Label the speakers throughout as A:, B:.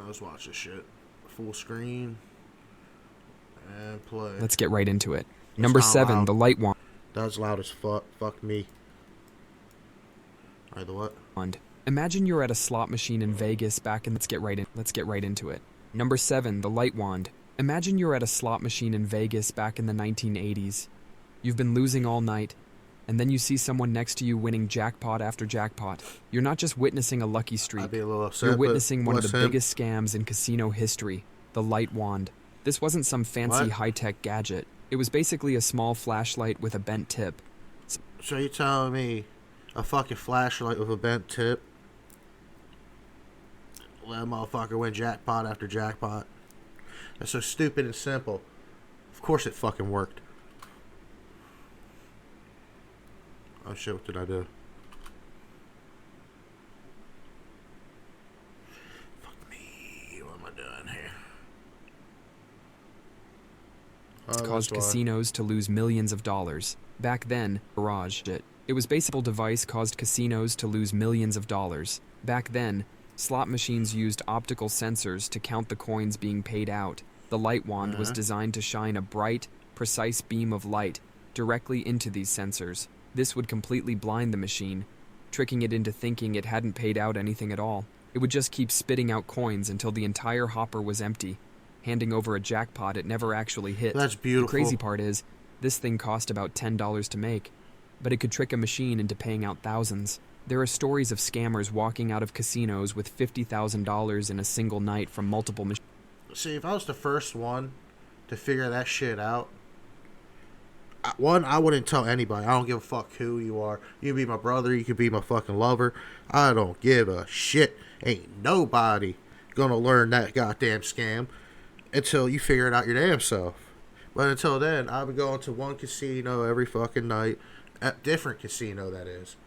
A: Let's watch this shit. Full screen. And play.
B: Let's get right into it.
A: That's
B: Number
A: kinda
B: 7,
A: loud.
B: the light wand.
A: That's loud as fuck. Fuck me. Alright, the what?
B: Imagine you're at a slot machine in Vegas back in Let's get right into it. Number 7, the light wand. Imagine you're at a slot machine in Vegas back in the 1980s. You've been losing all night, and then you see someone next to you winning jackpot after jackpot. You're not just witnessing a lucky streak.
A: I'd be a little upset.
B: You're witnessing one of
A: what's
B: the
A: him?
B: biggest scams in casino history, the light wand. This wasn't some fancy
A: What?
B: high-tech gadget. It was basically a small flashlight with a bent tip.
A: So you telling me a fucking flashlight with a bent tip? Let a motherfucker win jackpot after jackpot. That's so stupid and simple. Of course it fucking worked. Oh shit, what did I do? Fuck me. What am I doing here?
B: Caused casinos to lose millions of dollars. Back then, it was basically a device caused casinos to lose millions of dollars. Back then, slot machines used optical sensors to count the coins being paid out. The light wand was designed to shine a bright, precise beam of light directly into these sensors. This would completely blind the machine, tricking it into thinking it hadn't paid out anything at all. It would just keep spitting out coins until the entire hopper was empty, handing over a jackpot it never actually hit.
A: That's beautiful.
B: The crazy part is, this thing cost about $10 to make, but it could trick a machine into paying out thousands. There are stories of scammers walking out of casinos with $50,000 in a single night from multiple machines.
A: See, if I was the first one to figure that shit out, one, I wouldn't tell anybody. I don't give a fuck who you are. You can be my brother. You could be my fucking lover. I don't give a shit. Ain't nobody gonna learn that goddamn scam until you figure it out your damn self. But until then, I'll be going to one casino every fucking night. A different casino, that is.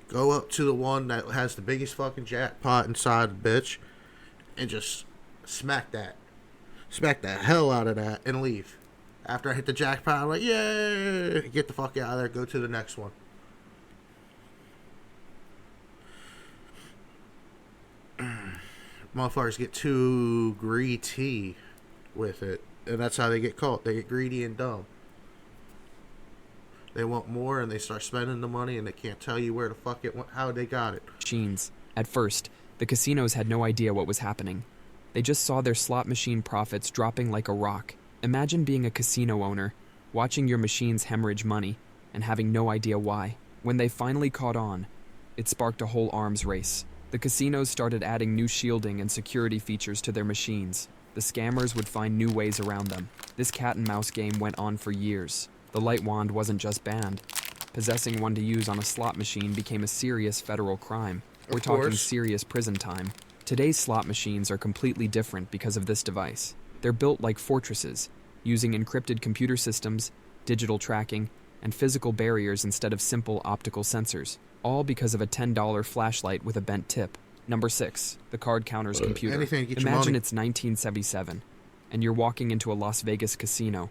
A: Go up to the one that has the biggest fucking jackpot inside the bitch and just smack that. Smack the hell out of that and leave. After I hit the jackpot, I'm like, yay! Get the fuck out of there, go to the next one. Motherfuckers get too greedy with it. And that's how they get caught. They get greedy and dumb. They want more and they start spending the money and they can't tell you where the fuck it went, how they got it.
B: Machines. At first, the casinos had no idea what was happening. They just saw their slot machine profits dropping like a rock. Imagine being a casino owner, watching your machines hemorrhage money, and having no idea why. When they finally caught on, it sparked a whole arms race. The casinos started adding new shielding and security features to their machines. The scammers would find new ways around them. This cat-and-mouse game went on for years. The light wand wasn't just banned. Possessing one to use on a slot machine became a serious federal crime. We're talking serious prison time. Today's slot machines are completely different because of this device. They're built like fortresses, using encrypted computer systems, digital tracking, and physical barriers instead of simple optical sensors, all because of a $10 flashlight with a bent tip. Number 6, the card counter's computer.
A: Anything to get your
B: Imagine
A: money.
B: it's 1977, and you're walking into a Las Vegas casino.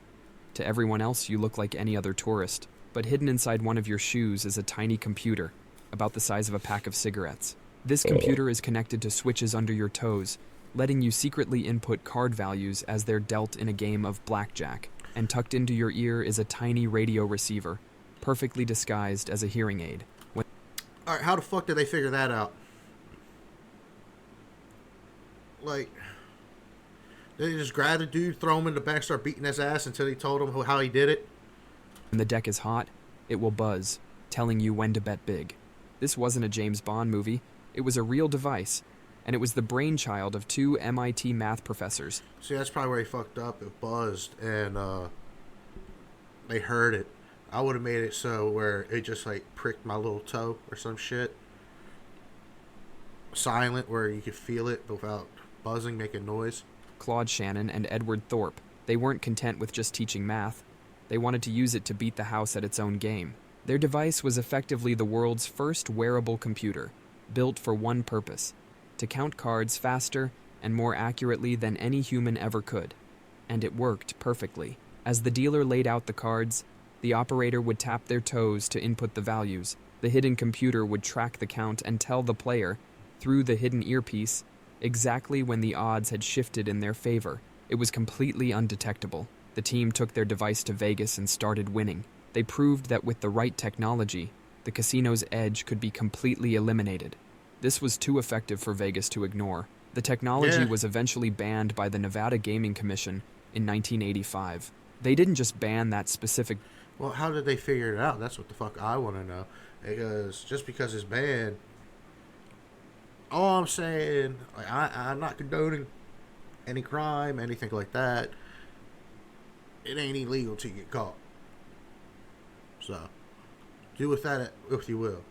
B: To everyone else, you look like any other tourist, but hidden inside one of your shoes is a tiny computer, about the size of a pack of cigarettes. This computer is connected to switches under your toes, letting you secretly input card values as they're dealt in a game of blackjack. And tucked into your ear is a tiny radio receiver, perfectly disguised as a hearing aid.
A: Alright, how the fuck did they figure that out? Like, they just grab the dude, throw him in the back, start beating his ass until he told him how he did it?
B: When the deck is hot, it will buzz, telling you when to bet big. This wasn't a James Bond movie, it was a real device, and it was the brainchild of 2 MIT math professors.
A: See, that's probably where he fucked up. It buzzed, and they heard it. I would have made it so where it just, like, pricked my little toe or some shit. Silent, where you could feel it without buzzing, making noise.
B: Claude Shannon and Edward Thorpe, they weren't content with just teaching math. They wanted to use it to beat the house at its own game. Their device was effectively the world's first wearable computer, built for one purpose: to count cards faster and more accurately than any human ever could. And it worked perfectly. As the dealer laid out the cards, the operator would tap their toes to input the values. The hidden computer would track the count and tell the player, through the hidden earpiece, exactly when the odds had shifted in their favor. It was completely undetectable. The team took their device to Vegas and started winning. They proved that with the right technology, the casino's edge could be completely eliminated. This was too effective for Vegas to ignore. The technology
A: Yeah.
B: was eventually banned by the Nevada Gaming Commission in 1985. They didn't just ban that specific.
A: Well, how did they figure it out? That's what the fuck I want to know. Because it's banned, all I'm saying, like, I'm not condoning any crime, anything like that. It ain't illegal to get caught. So, do with that if you will.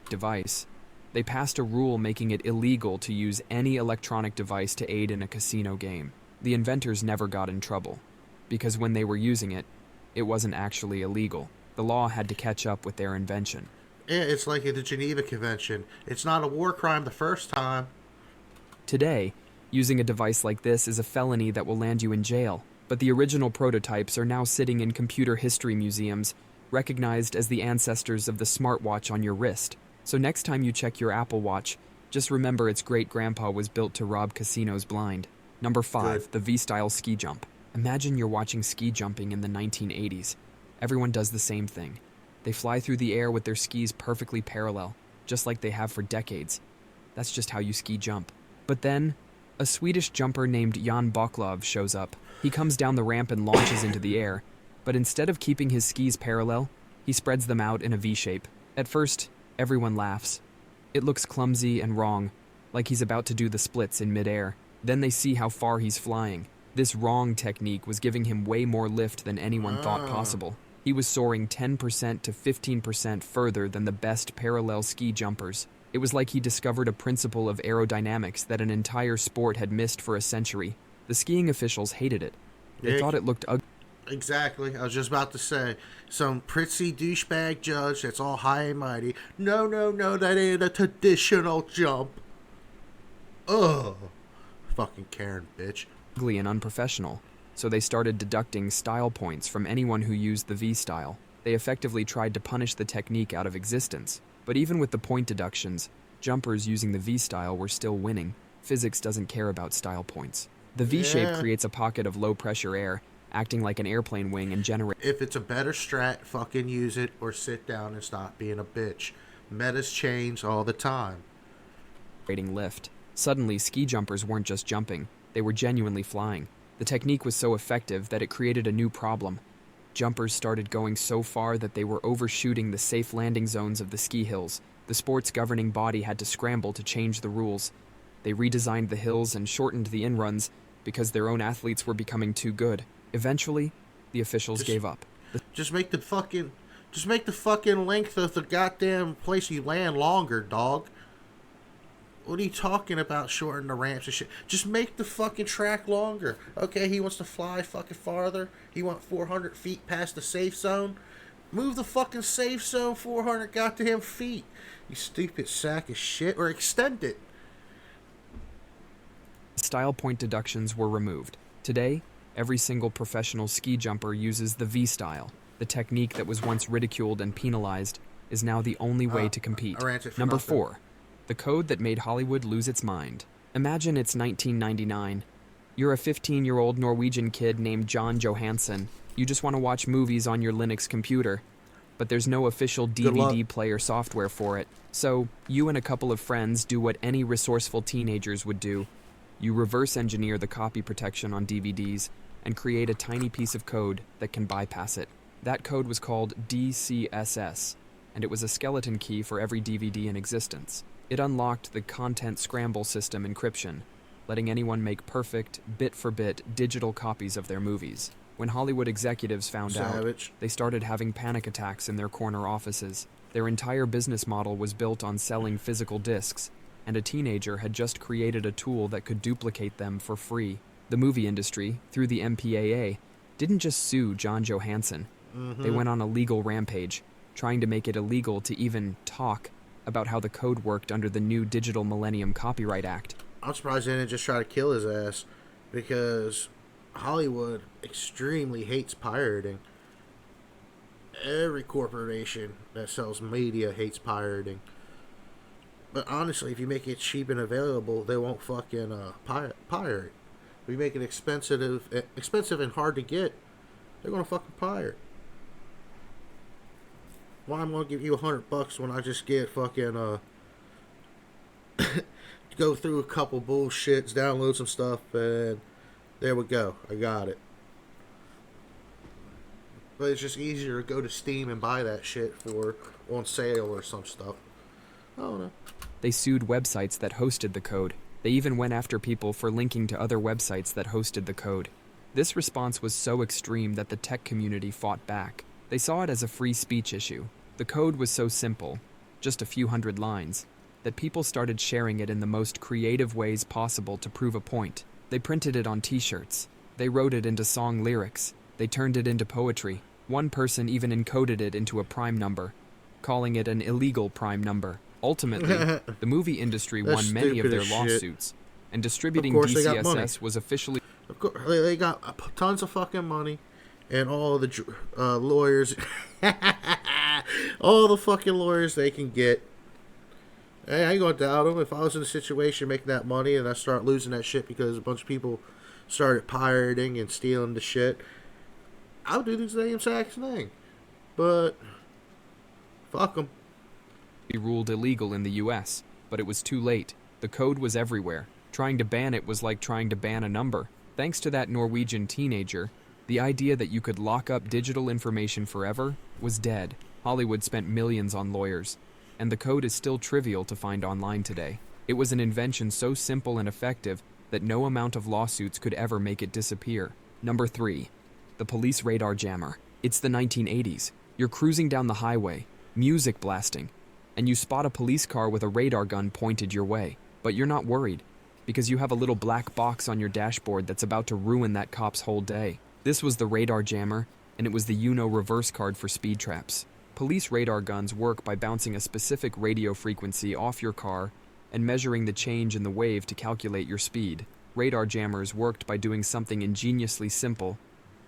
B: Device. They passed a rule making it illegal to use any electronic device to aid in a casino game. The inventors never got in trouble, because when they were using it, it wasn't actually illegal. The law had to catch up with their invention.
A: Yeah, it's like the Geneva Convention. It's not a war crime the first time.
B: Today, using a device like this is a felony that will land you in jail, but the original prototypes are now sitting in computer history museums, recognized as the ancestors of the smartwatch on your wrist. So next time you check your Apple Watch, just remember its great-grandpa was built to rob casinos blind. Number 5,
A: Good.
B: the V-style ski jump. Imagine you're watching ski jumping in the 1980s. Everyone does the same thing. They fly through the air with their skis perfectly parallel, just like they have for decades. That's just how you ski jump. But then, a Swedish jumper named Jan Boklov shows up. He comes down the ramp and launches into the air, but instead of keeping his skis parallel, he spreads them out in a V shape. At first, everyone laughs. It looks clumsy and wrong, like he's about to do the splits in midair. Then they see how far he's flying. This wrong technique was giving him way more lift than anyone thought possible. He was soaring 10% to 15% further than the best parallel ski jumpers. It was like he discovered a principle of aerodynamics that an entire sport had missed for a century. The skiing officials hated it. They thought it looked ugly.
A: Exactly. I was just about to say. Some prissy douchebag judge that's all high and mighty. No, no, no, that ain't a traditional jump. Ugh. Fucking Karen, bitch.
B: And unprofessional, so they started deducting style points from anyone who used the V-style. They effectively tried to punish the technique out of existence. But even with the point deductions, jumpers using the V-style were still winning. Physics doesn't care about style points. The V-shape creates a pocket of low-pressure air, acting like an airplane wing and generating
A: If it's a better strat, fucking use it or sit down and stop being a bitch. Metas change all the time.
B: lift. Suddenly, ski jumpers weren't just jumping, they were genuinely flying. The technique was so effective that it created a new problem. Jumpers started going so far that they were overshooting the safe landing zones of the ski hills. The sport's governing body had to scramble to change the rules. They redesigned the hills and shortened the in-runs because their own athletes were becoming too good. Eventually, the officials gave up.
A: Just make the fucking length of the goddamn place you land longer, dog. What are you talking about shortening the ramps and shit? Just make the fucking track longer. Okay, he wants to fly fucking farther. He wants 400 feet past the safe zone. Move the fucking safe zone 400 goddamn feet. You stupid sack of shit. Or extend it.
B: Style point deductions were removed. Today, every single professional ski jumper uses the V-style. The technique that was once ridiculed and penalized is now the only way to compete. Number 4. The code that made Hollywood lose its mind. Imagine it's 1999. You're a 15-year-old Norwegian kid named John Johansson. You just want to watch movies on your Linux computer. But there's no official DVD player software for it. So, you and a couple of friends do what any resourceful teenagers would do. You reverse engineer the copy protection on DVDs and create a tiny piece of code that can bypass it. That code was called DCSS, and it was a skeleton key for every DVD in existence. It unlocked the content scramble system encryption, letting anyone make perfect, bit-for-bit digital copies of their movies. When Hollywood executives found out, they started having panic attacks in their corner offices. Their entire business model was built on selling physical discs, and a teenager had just created a tool that could duplicate them for free. The movie industry, through the MPAA, didn't just sue John Johansson. They went on a legal rampage, trying to make it illegal to even talk about how the code worked under the new Digital Millennium Copyright Act.
A: I'm surprised they didn't just try to kill his ass, because Hollywood extremely hates pirating. Every corporation that sells media hates pirating. But honestly, if you make it cheap and available, they won't fucking pirate. If you make it expensive and hard to get, they're gonna fucking pirate. Why I'm gonna give you $100 when I just get fucking go through a couple bullshits, download some stuff, and there we go. I got it. But it's just easier to go to Steam and buy that shit for on sale or some stuff. I don't know.
B: They sued websites that hosted the code. They even went after people for linking to other websites that hosted the code. This response was so extreme that the tech community fought back. They saw it as a free speech issue. The code was so simple, just a few hundred lines, that people started sharing it in the most creative ways possible to prove a point. They printed it on t-shirts. They wrote it into song lyrics. They turned it into poetry. One person even encoded it into a prime number, calling it an illegal prime number. Ultimately, the movie industry won many of their lawsuits, and distributing DCSS was officially...
A: Of course, they got tons of fucking money, and all the lawyers... all the fucking lawyers they can get. Hey, I ain't gonna doubt them. If I was in a situation making that money and I start losing that shit because a bunch of people started pirating and stealing the shit, I would do the same exact thing. But fuck them.
B: Ruled illegal in the US, but it was too late. The code was everywhere. Trying to ban it was like trying to ban a number. Thanks to that Norwegian teenager, the idea that you could lock up digital information forever was dead. Hollywood spent millions on lawyers, and the code is still trivial to find online today. It was an invention so simple and effective that no amount of lawsuits could ever make it disappear. Number 3. The police radar jammer. It's the 1980s. You're cruising down the highway, music blasting, and you spot a police car with a radar gun pointed your way. But you're not worried, because you have a little black box on your dashboard that's about to ruin that cop's whole day. This was the radar jammer, and it was the reverse card for speed traps. Police radar guns work by bouncing a specific radio frequency off your car and measuring the change in the wave to calculate your speed. Radar jammers worked by doing something ingeniously simple.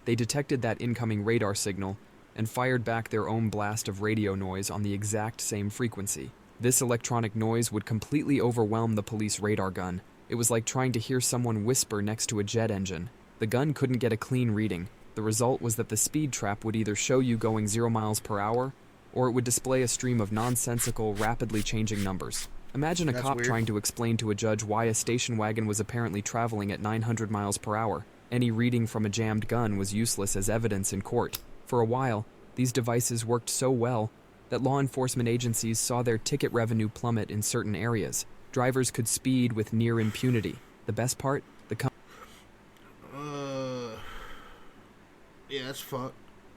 B: They detected that incoming radar signal and fired back their own blast of radio noise on the exact same frequency. This electronic noise would completely overwhelm the police radar gun. It was like trying to hear someone whisper next to a jet engine. The gun couldn't get a clean reading. The result was that the speed trap would either show you going 0 miles per hour, or it would display a stream of nonsensical, rapidly changing numbers. Imagine a cop trying to explain to a judge why a station wagon was apparently traveling at 900 miles per hour. Any reading from a jammed gun was useless as evidence in court. For a while, these devices worked so well that law enforcement agencies saw their ticket revenue plummet in certain areas. Drivers could speed with near impunity. The best part?
A: Yeah, that's fucked.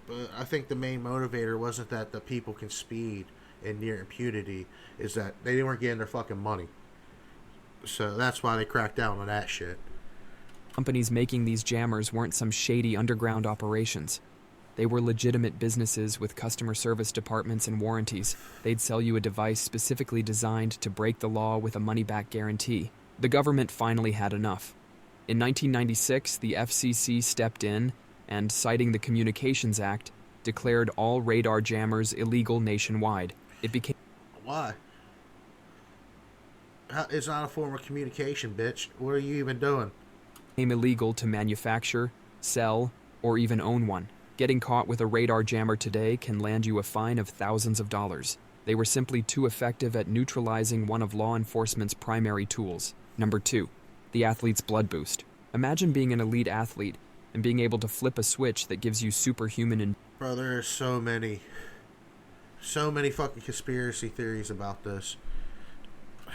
A: But I think the main motivator wasn't that the people can speed in near impunity, is that they weren't getting their fucking money. So that's why they cracked down on that shit.
B: Companies making these jammers weren't some shady underground operations. They were legitimate businesses with customer service departments and warranties. They'd sell you a device specifically designed to break the law with a money-back guarantee. The government finally had enough. In 1996, the FCC stepped in and, citing the Communications Act, declared all radar jammers illegal nationwide. It became...
A: Why? It's not a form of communication, bitch. What are you even doing?
B: Illegal to manufacture, sell, or even own one. Getting caught with a radar jammer today can land you a fine of thousands of dollars. They were simply too effective at neutralizing one of law enforcement's primary tools. Number 2, the athlete's blood boost. Imagine being an elite athlete and being able to flip a switch that gives you superhuman...
A: Bro, there are so many fucking conspiracy theories about this.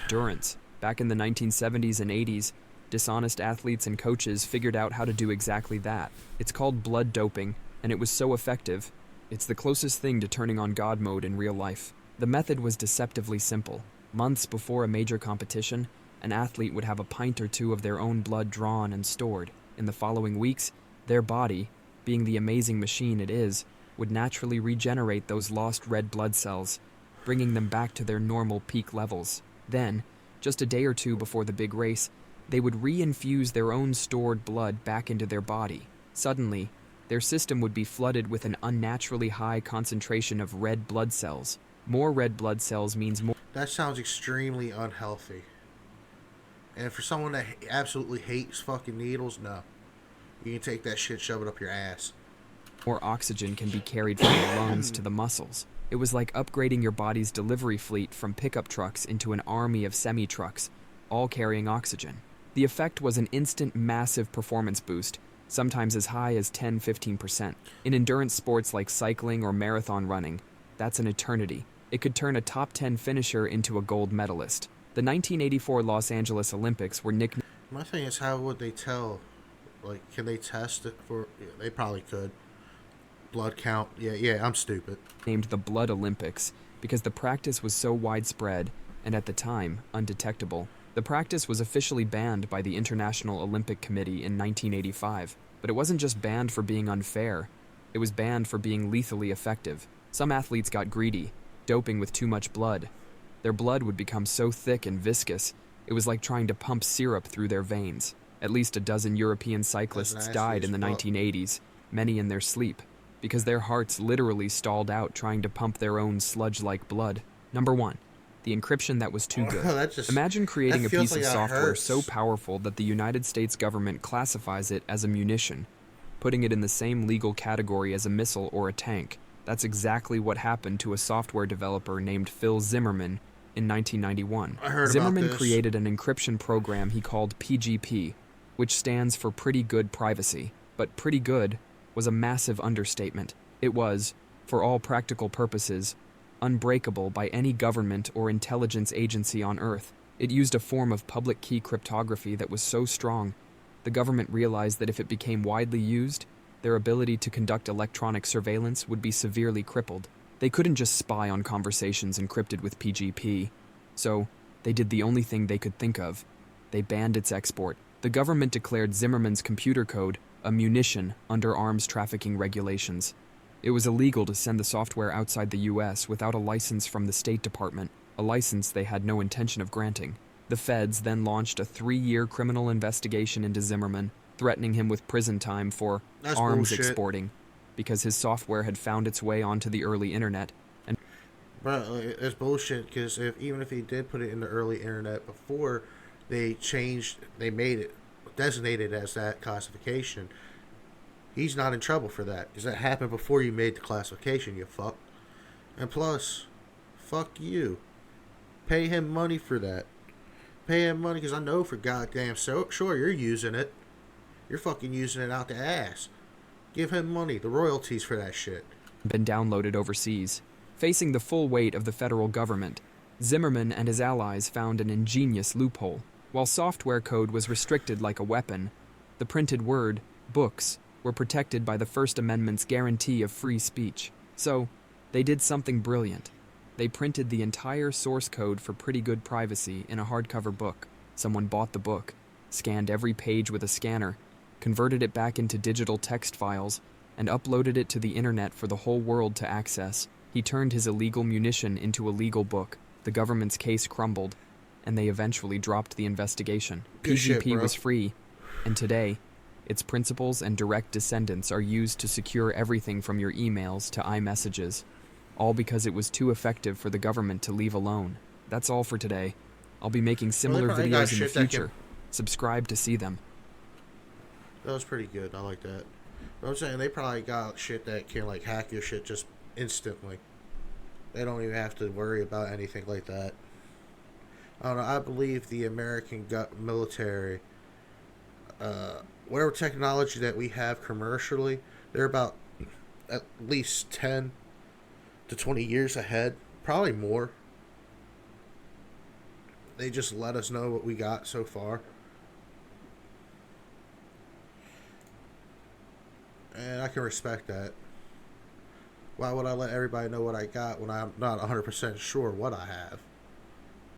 B: Endurance. Back in the 1970s and 80s, dishonest athletes and coaches figured out how to do exactly that. It's called blood doping, and it was so effective, it's the closest thing to turning on God mode in real life. The method was deceptively simple. Months before a major competition, an athlete would have a pint or two of their own blood drawn and stored. In the following weeks, their body, being the amazing machine it is, would naturally regenerate those lost red blood cells, bringing them back to their normal peak levels. Then, just a day or two before the big race, they would re-infuse their own stored blood back into their body. Suddenly, their system would be flooded with an unnaturally high concentration of red blood cells. More red blood cells means more...
A: That sounds extremely unhealthy. And for someone that absolutely hates fucking needles, no. You can take that shit, shove it up your ass.
B: More oxygen can be carried from the lungs to the muscles. It was like upgrading your body's delivery fleet from pickup trucks into an army of semi-trucks, all carrying oxygen. The effect was an instant massive performance boost, sometimes as high as 10-15%. In endurance sports like cycling or marathon running, that's an eternity. It could turn a top 10 finisher into a gold medalist. The 1984 Los Angeles Olympics were nicknamed
A: My thing is, how would they tell? Like, can they test it for? Yeah, they probably could. Blood count. Yeah, I'm stupid.
B: the Blood Olympics because the practice was so widespread and at the time undetectable. The practice was officially banned by the International Olympic Committee in 1985, but it wasn't just banned for being unfair, it was banned for being lethally effective. Some athletes got greedy, doping with too much blood. Their blood would become so thick and viscous, it was like trying to pump syrup through their veins. At least a dozen European cyclists died in the 1980s, many in their sleep, because their hearts literally stalled out trying to pump their own sludge-like blood. Number 1. The encryption that was too good. Imagine creating a piece of software so powerful that the United States government classifies it as a munition, putting it in the same legal category as a missile or a tank. That's exactly what happened to a software developer named Phil Zimmerman in 1991. Zimmerman created an encryption program he called PGP, which stands for Pretty Good Privacy. But pretty good was a massive understatement. It was, for all practical purposes, unbreakable by any government or intelligence agency on Earth. It used a form of public key cryptography that was so strong, the government realized that if it became widely used, their ability to conduct electronic surveillance would be severely crippled. They couldn't just spy on conversations encrypted with PGP. So, they did the only thing they could think of. They banned its export. The government declared Zimmerman's computer code a munition under arms trafficking regulations. It was illegal to send the software outside the US without a license from the State Department, a license they had no intention of granting. The feds then launched a 3-year criminal investigation into Zimmerman, threatening him with prison time for arms exporting, because his software had found its way onto the early internet. And
A: Bro, it's bullshit, because even if he did put it in the early internet before they made it designated as that classification, he's not in trouble for that, because that happened before you made the classification, you fuck. And plus, fuck you. Pay him money for that. Pay him money, because I know for goddamn sure you're using it. You're fucking using it out the ass. Give him money, the royalties for that shit.
B: Been downloaded overseas. Facing the full weight of the federal government, Zimmerman and his allies found an ingenious loophole. While software code was restricted like a weapon, the printed word, books, were protected by the First Amendment's guarantee of free speech. So, they did something brilliant. They printed the entire source code for Pretty Good Privacy in a hardcover book. Someone bought the book, scanned every page with a scanner, converted it back into digital text files, and uploaded it to the internet for the whole world to access. He turned his illegal munition into a legal book. The government's case crumbled, and they eventually dropped the investigation. PGP was free, and today, its principles and direct descendants are used to secure everything from your emails to iMessages, all because it was too effective for the government to leave alone. That's all for today. I'll be making similar videos in the future. Subscribe to see them.
A: That was pretty good. I like that. But I'm saying they probably got shit that can like hack your shit just instantly. They don't even have to worry about anything like that. I don't know. I believe the American military, whatever technology that we have commercially, they're about at least 10 to 20 years ahead, probably more. They just let us know what we got so far. And I can respect that. Why would I let everybody know what I got when I'm not 100% sure what I have?